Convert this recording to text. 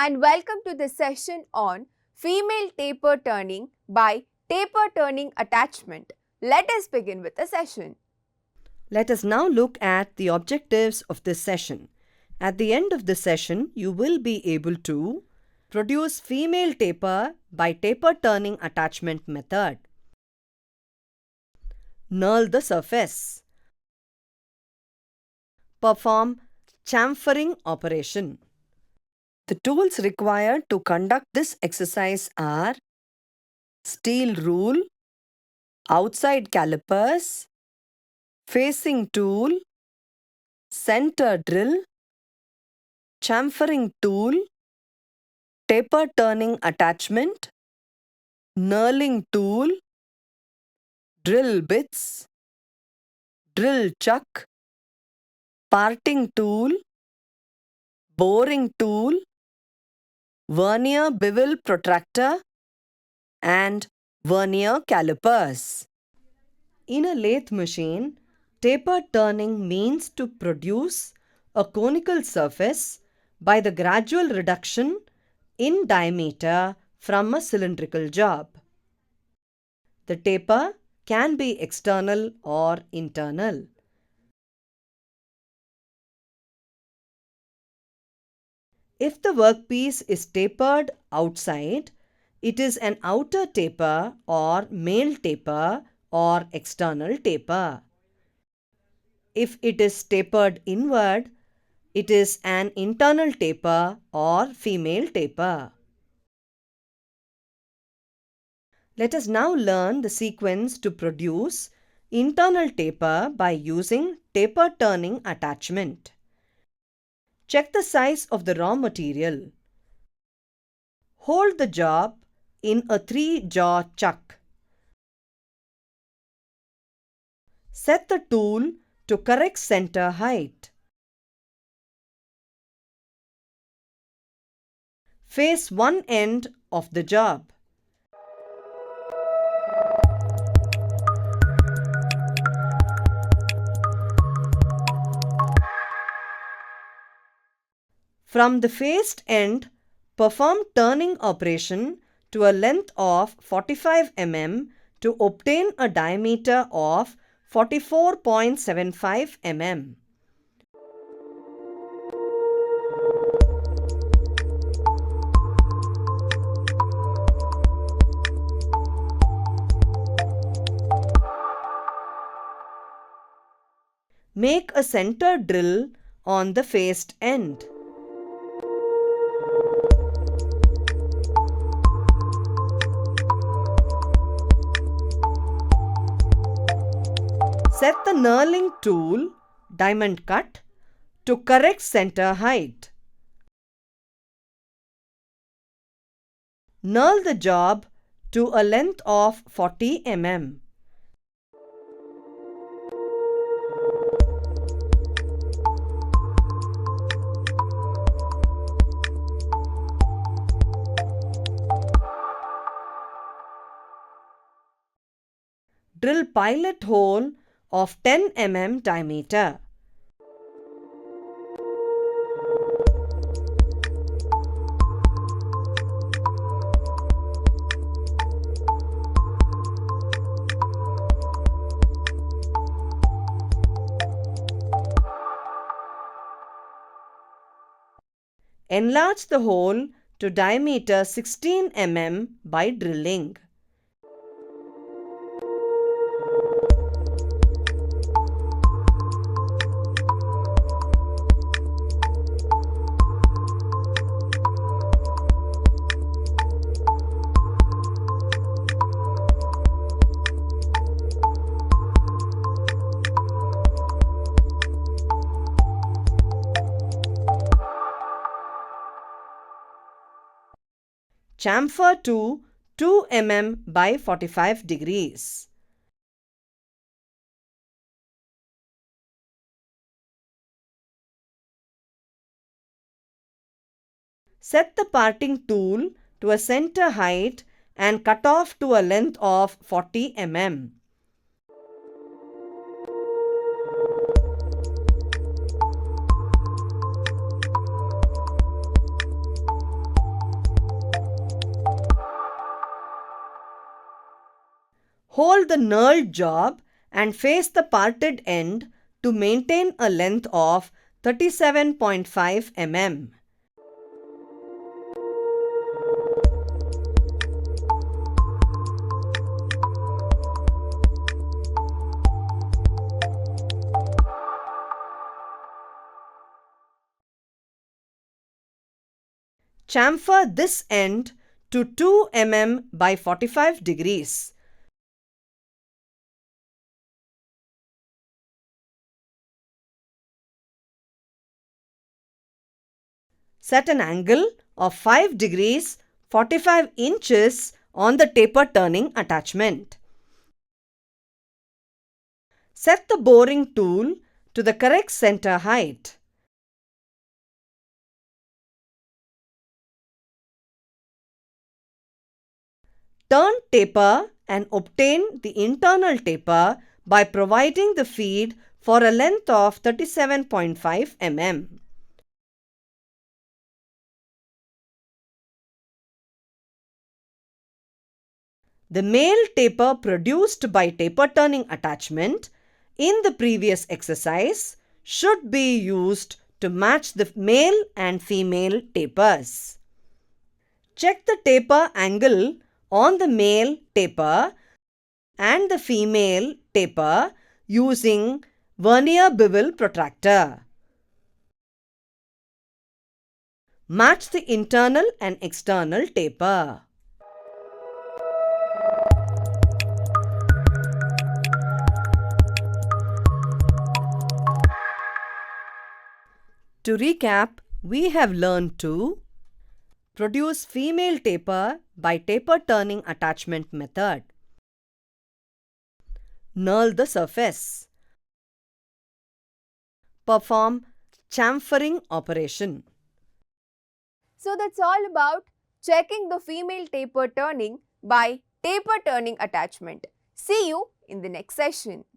and welcome to the session on female taper turning by taper turning attachment. Let us begin with the session. Let us now look at the objectives of this session. At the end of the session, you will be able to produce female taper by taper turning attachment method, knurl the surface, perform chamfering operation. The tools required to conduct this exercise are steel rule, outside calipers, facing tool, center drill, chamfering tool, taper turning attachment, knurling tool, drill bits, drill chuck, parting tool, boring tool, vernier bevel protractor, and vernier calipers. In a lathe machine, taper turning means to produce a conical surface by the gradual reduction in diameter from a cylindrical job. The taper can be external or internal. If the workpiece is tapered outside, it is an outer taper or male taper or external taper. If it is tapered inward, it is an internal taper or female taper. Let us now learn the sequence to produce internal taper by using taper turning attachment. Check the size of the raw material. Hold the job in a 3-jaw chuck. Set the tool to correct center height. Face one end of the job. From the faced end, perform turning operation to a length of 45 mm to obtain a diameter of 44.75 mm. Make a center drill on the faced end. Set the knurling tool, diamond cut, to correct center height. Knurl the job to a length of 40 mm. Drill pilot hole of 10 mm diameter. Enlarge the hole to diameter 16 mm by drilling. Chamfer to 2 mm by 45 degrees. Set the parting tool to a center height and cut off to a length of 40 mm. Hold the knurled job and face the parted end to maintain a length of 37.5 mm. Chamfer this end to 2 mm by 45 degrees. Set an angle of 5 degrees 45 inches on the taper turning attachment. Set the boring tool to the correct center height. Turn taper and obtain the internal taper by providing the feed for a length of 37.5 mm. The male taper produced by taper turning attachment in the previous exercise should be used to match the male and female tapers. Check the taper angle on the male taper and the female taper using vernier bevel protractor. Match the internal and external taper. To recap, we have learned to produce female taper by taper turning attachment method. Knurl the surface. Perform chamfering operation. So that's all about checking the female taper turning by taper turning attachment. See you in the next session.